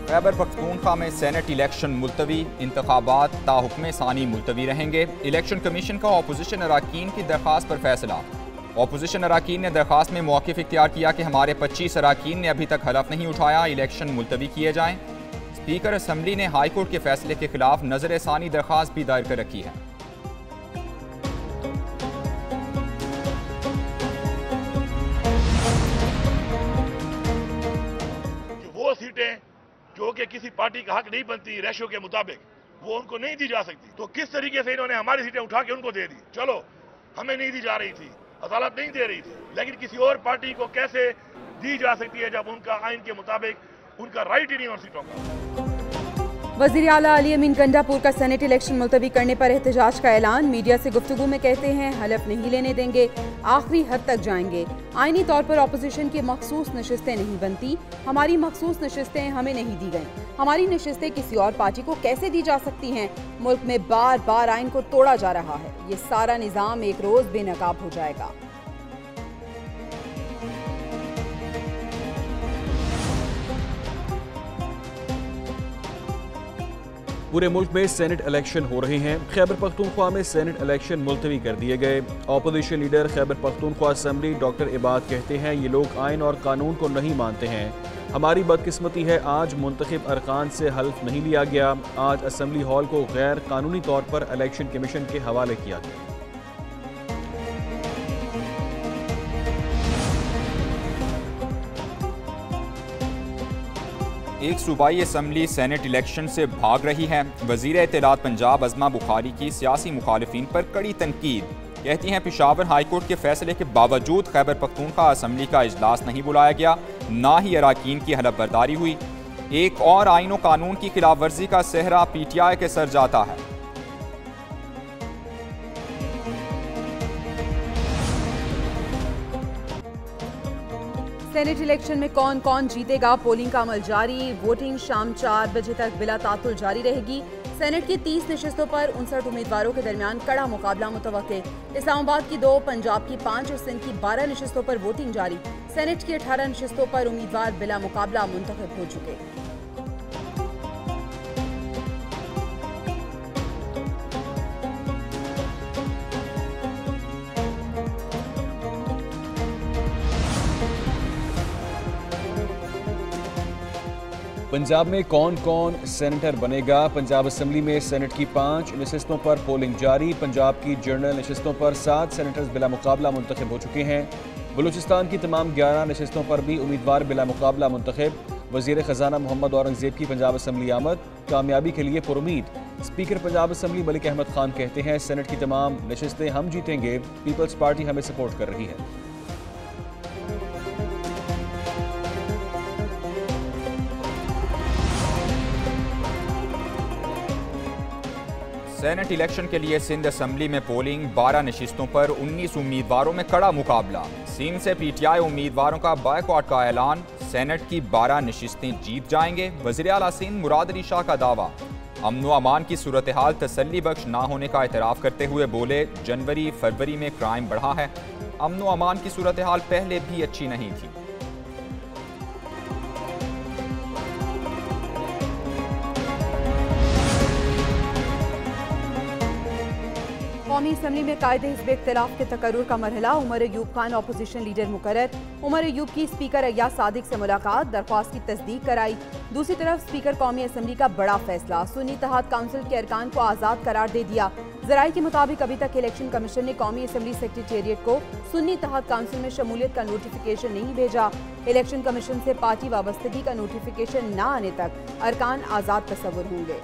खैबर पख्तूनख्वा में senate election मुलतवी, इंतखाबात ताहुक्म सानी मुलतवी रहेंगे। इलेक्शन कमीशन का अपोजिशन अरकान की दरख्वास्त पर फैसला। अपोजिशन अरकान ने दरख्वास्त में मौक़िफ़ इख्तियार किया कि हमारे 25 अरकान ने अभी तक हलफ नहीं उठाया, इलेक्शन मुलतवी किए जाएँ। स्पीकर असम्बली ने हाई कोर्ट के फैसले के खिलाफ नजर सानी दरख्वास्त भी दायर कर रखी है। वो सीटें जो कि किसी पार्टी का हक नहीं बनती रेशो के मुताबिक, वो उनको नहीं दी जा सकती, तो किस तरीके से इन्होंने हमारी सीटें उठा के उनको दे दी। चलो हमें नहीं दी जा रही थी, अदालत नहीं दे रही थी, लेकिन किसी और पार्टी को कैसे दी जा सकती है जब उनका आइन के मुताबिक उनका राइट ही नहीं उन सीटों का। वज़ीर आला अली अमीन गंडापुर का सेनेट इलेक्शन मुलतवी करने पर एहतजाज का ऐलान। मीडिया से गुफ्तगू में कहते हैं हलफ नहीं लेने देंगे, आखिरी हद तक जाएंगे। आईनी तौर पर अपोजिशन की मखसूस नशिस्तें नहीं बनती, हमारी मखसूस नशिस्तें हमें नहीं दी गईं। हमारी नशिस्तें किसी और पार्टी को कैसे दी जा सकती हैं? मुल्क में बार बार आइन को तोड़ा जा रहा है, ये सारा निज़ाम एक रोज बेनकाब हो जाएगा। पूरे मुल्क में सेनेट इलेक्शन हो रहे हैं। खैबर पख्तूनख्वा में सेनेट इलेक्शन मुलतवी कर दिए गए। Opposition leader Khyber Pakhtunkhwa assembly doctor Ibad कहते हैं ये लोग आइन और कानून को नहीं मानते हैं। हमारी बदकिस्मती है आज मुंतखब अरकान से हल्फ नहीं लिया गया। आज असम्बली हॉल को गैर कानूनी तौर पर इलेक्शन कमीशन के हवाले किया गया। एक सूबाई असम्बली सेनेट इलेक्शन से भाग रही है। वज़ीर इत्तलात पंजाब अज़मा बुखारी की सियासी मुखालिफिन पर कड़ी तनकीद। कहती हैं पेशावर हाई कोर्ट के फैसले के बावजूद खैबर पख्तूनख्वा असम्बली का इजलास नहीं बुलाया गया, ना ही अरकान की हलफ बर्दारी हुई। एक और आइन और कानून की खिलाफ वर्जी का सेहरा PTI के सर जाता है। सेनेट इलेक्शन में कौन कौन जीतेगा, पोलिंग का अमल जारी। वोटिंग शाम 4 बजे तक बिला तातुल जारी रहेगी। सेनेट की 30 नशिस्तों पर 59 उम्मीदवारों के दरमियान कड़ा मुकाबला मुतवक्के। इस्लामाबाद की 2, पंजाब की 5 और सिंध की 12 नशिस्तों पर वोटिंग जारी। सेनेट की 18 नशिस्तों पर उम्मीदवार बिला मुकाबला मुंतखब हो चुके। पंजाब में कौन कौन सेनेटर बनेगा? पंजाब असम्बली में सेनेट की 5 नशिस्तों पर पोलिंग जारी। पंजाब की जनरल नशिस्तों पर 7 सेनेटर्स बिला मुकाबला मुंतखब हो चुके हैं। बलूचिस्तान की तमाम 11 नशिस्तों पर भी उम्मीदवार बिला मुकाबला मुंतखब। वज़ीर ख़जाना मोहम्मद औरंगज़ेब की पंजाब असम्बली आमद, कामयाबी के लिए पुरुमीद। स्पीकर पंजाब असम्बली मलिक अहमद खान कहते हैं सेनेट की तमाम नशिस्तें हम जीतेंगे, पीपल्स पार्टी हमें सपोर्ट कर रही है। सेनेट इलेक्शन के लिए सिंध असम्बली में पोलिंग, 12 नशिस्तों पर 19 उम्मीदवारों में कड़ा मुकाबला। सिंध से PTI उम्मीदवारों का बायकॉट का ऐलान। सेनेट की 12 नशिस्तें जीत जाएंगे। वज़ीर आला सिंध मुराद अली शाह का दावा। अमन व अमान की सूरत हाल तसल्ली बख्श ना होने का एतराफ़ करते हुए बोले जनवरी फरवरी में क्राइम बढ़ा है, अमन व अमान की सूरत हाल पहले भी अच्छी नहीं थी। कौमी असम्बली में कायदे हिज़्ब इख्तिलाफ के तकर्रुर का मरहला। उमर अयूब खान अपोजिशन लीडर मुकर्रर। उमर अयूब की स्पीकर अय्याज सादिक से मुलाकात, दरख्वास्त की तस्दीक कराई। दूसरी तरफ स्पीकर कौमी असम्बली का बड़ा फैसला, सुन्नी इत्तेहाद काउंसिल के अरकान को आज़ाद करार दे दिया। ज़राए के मुताबिक अभी तक इलेक्शन कमीशन ने कौमी असम्बली सेक्रेटेरिएट को सुन्नी इत्तेहाद काउंसिल में शमूलियत का नोटिफिकेशन नहीं भेजा। इलेक्शन कमीशन से पार्टी वाबस्तगी का नोटिफिकेशन न आने तक अरकान आज़ाद तस्वुर होंगे।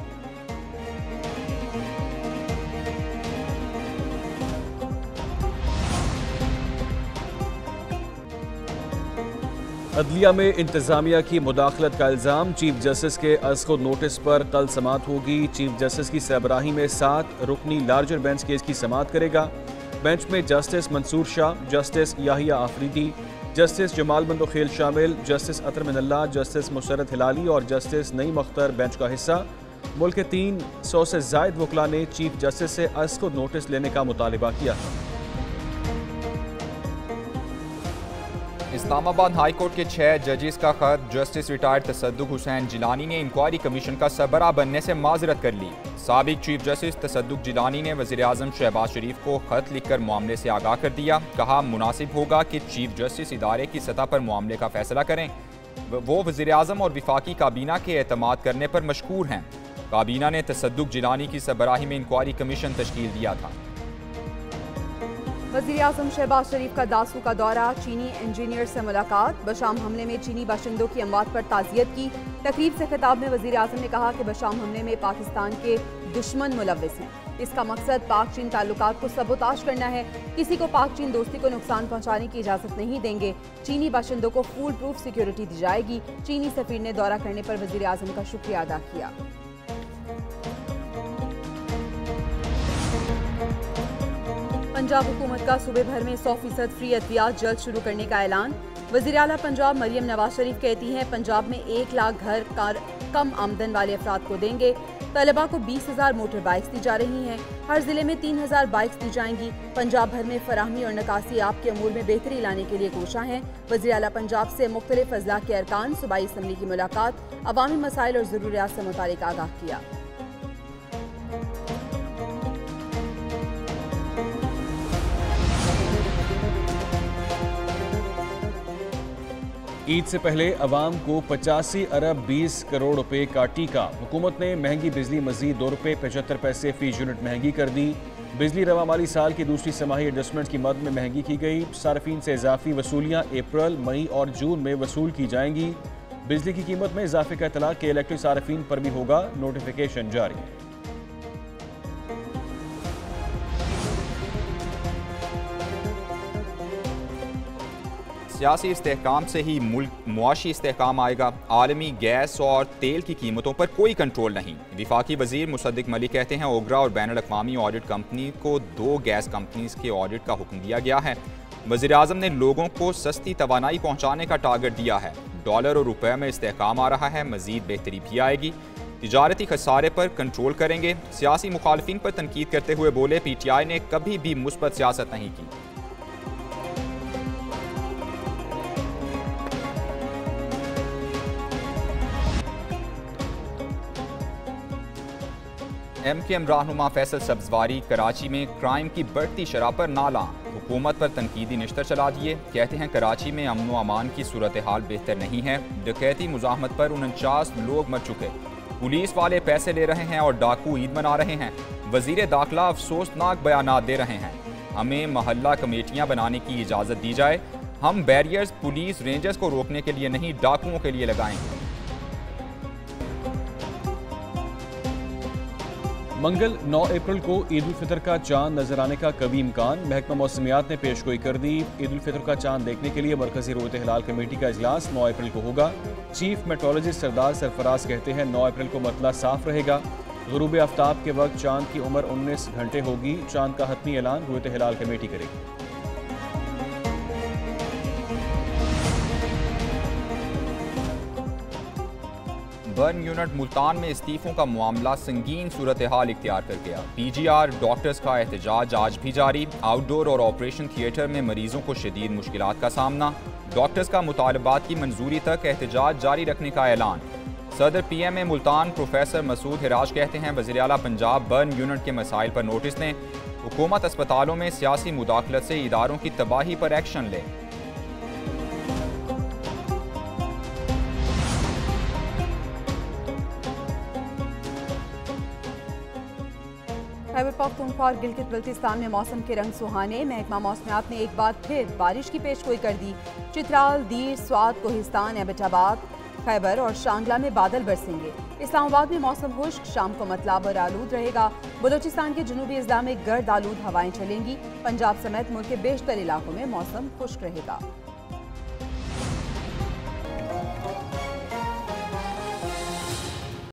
अदलिया में इंतजामिया की मुदाखलत का इल्ज़ाम। चीफ जस्टिस के अज़ नोटिस पर कल समाअत होगी। चीफ जस्टिस की सरबराही में 7 रुकनी लार्जर बेंच केस की समाअत करेगा। बेंच में justice Mansoor Shah, justice Yahya Afridi, justice Jamal Mandokhail शामिल, जस्टिस अतर मिनल्ला, जस्टिस मुसरत हिलाली और जस्टिस नईम अख्तर बेंच का हिस्सा। मुल्क के 300 से ज़ायद वकला ने चीफ जस्टिस से अज़ नोटिस लेने का मुतालबा किया। इस्लामाबाद हाई कोर्ट के 6 जजेस का खत जस्टिस रिटायर्ड तसद्दुक हुसैन जिलानी ने इंक्वायरी कमीशन का सरबराह बनने से माजरत कर ली। साबिक चीफ जस्टिस तसद्दुक जिलानी ने वज़ीर आज़म शहबाज शरीफ को खत लिखकर मामले से आगाह कर दिया। कहा मुनासिब होगा कि चीफ जस्टिस इदारे की सतह पर मामले का फैसला करें। वो वज़ीर आज़म और वफाकी काबीना के एतमाद करने पर मशकूर हैं। काबीना ने तसद्दुक जिलानी की सरबराही में इंक्वायरी कमीशन तश्कील दिया था। वज़ीर आज़म शहबाज शरीफ का दासू का दौरा, चीनी इंजीनियर से मुलाकात, बशाम हमले में चीनी बाशिंदों की अमवात पर ताज़ियत की। तकरीब से खिताब में वज़ीर आज़म ने कहा कि बशाम हमले में पाकिस्तान के दुश्मन मुलव्विस हैं। इसका मकसद पाक चीन ताल्लुकात को सबोताश करना है। किसी को पाक चीन दोस्ती को नुकसान पहुँचाने की इजाज़त नहीं देंगे। चीनी बाशिंदों को फूल प्रूफ सिक्योरिटी दी जाएगी। चीनी सफ़ीर ने दौरा करने पर वज़ीर आज़म का शुक्रिया अदा किया। पंजाब हुकूमत का सूबे भर में 100% फ्री अद्वियात जल्द शुरू करने का ऐलान। वज़ीर आला पंजाब मरियम नवाज शरीफ कहती हैं पंजाब में 1 लाख घर कम आमदन वाले अफराद को देंगे। तलबा को 20,000 मोटर बाइक्स दी जा रही हैं। हर जिले में 3,000 बाइक्स दी जाएंगी। पंजाब भर में फराहमी और नकासी आप के अमूर में बेहतरी लाने के लिए कोशा हैं। वज़ीर आला पंजाब से मुख्तलिफ अजला के अरकान सूबाई असम्बली की मुलाकात, अवामी मसाइल और ज़रूरियात से मुतालिक आगाह किया। ईद से पहले अवाम को 85 अरब 20 करोड़ रुपए का टीका। हुकूमत ने महंगी बिजली मजीद 2 रुपये 75 पैसे फी यूनिट महंगी कर दी। बिजली रवा माली साल की दूसरी समाही एडजस्टमेंट की मद में महंगी की गई। सार्फिन से इजाफी वसूलियाँ अप्रैल, मई और जून में वसूल की जाएंगी। बिजली की कीमत में इजाफे का इतला के इलेक्ट्रिक सार्फिन पर भी होगा। नोटिफिकेशन जारी। सियासी इस्तेहकाम से ही मुल्क मुआशी इस्तेहकाम आएगा। आलमी गैस और तेल की कीमतों पर कोई कंट्रोल नहीं। वफाकी वजीर मुसद्दिक मलिक कहते हैं ओगरा और बैनुल अक़वामी ऑडिट कंपनी को 2 गैस कंपनीज के ऑडिट का हुक्म दिया गया है। वज़ीर आज़म ने लोगों को सस्ती तवानाई पहुँचाने का टारगेट दिया है। डॉलर और रुपये में इस्तेहकाम आ रहा है, मजीद बेहतरी भी आएगी। तिजारती खसारे पर कंट्रोल करेंगे। सियासी मुखालफिन पर तनकीद करते हुए बोले PTI ने कभी भी मुस्बत सियासत नहीं की। MKM रहनुमा फैसल सब्जवारी कराची में क्राइम की बढ़ती शरह पर नाला, हुकूमत पर तनकीदी निश्तर चला दिए। कहते हैं कराची में अमन व अमान की सूरत हाल बेहतर नहीं है। डकैती मुजाहमत पर 49 लोग मर चुके। पुलिस वाले पैसे ले रहे हैं और डाकू ईद मना रहे हैं। वजीर दाखिला अफसोसनाक बयानात दे रहे हैं। हमें महल्ला कमेटियाँ बनाने की इजाज़त दी जाए। हम बैरियर्स पुलिस रेंजर्स को रोकने के लिए नहीं, डाकुओं के लिए लगाएंगे। मंगल 9 अप्रैल को ईद उल फितर का चांद नजर आने का कभी इम्कान। महकमा मौसमियात ने पेशगोई कर दी। ईद उल फितर का चांद देखने के लिए मरकजी रोयत हिलाल कमेटी का इजलास 9 अप्रैल को होगा। चीफ मेट्रोलॉजिस्ट सरदार सरफराज कहते हैं 9 अप्रैल को मतला साफ रहेगा। गुरूब आफ्ताब के वक्त चांद की उम्र 19 घंटे होगी। चांद का हतमी ऐलान रोयत हिलाल कमेटी करेगी। बर्न यूनिट मुल्तान में इस्तीफों का मामला संगीन सूरत हाल इख्तियार कर गया। PGR डॉक्टर्स का एहतजाज आज भी जारी। आउटडोर और ऑपरेशन थिएटर में मरीजों को शदीद मुश्किलात का सामना। डॉक्टर्स का मुतालबात की मंजूरी तक एहतजाज जारी रखने का ऐलान। सदर PMA मुल्तान प्रोफेसर मसूद हिराज कहते हैं वज़ीर आला पंजाब बर्न यूनिट के मसाइल पर नोटिस दें। हुकूमत अस्पतालों में सियासी मुदाखलत से इदारों की तबाही पर एक्शन ले। खैबर पख्तूनख्वा और गिलगित बल्तिस्तान में मौसम के रंग सुहाने। महकमा मौसमियात ने एक बार फिर बारिश की पेशगोई कर दी। चित्राल, दीर, स्वात, कोहिस्तान, एबटाबाद, खैबर और शांगला में बादल बरसेंगे। इस्लामाबाद में मौसम खुश्क, शाम को मतलाब और आलूद रहेगा। बलोचिस्तान के जनूबी अजला में गर्द आलूद हवाएं चलेंगी। पंजाब समेत मुल्क के बेशतर इलाकों में मौसम खुश्क रहेगा।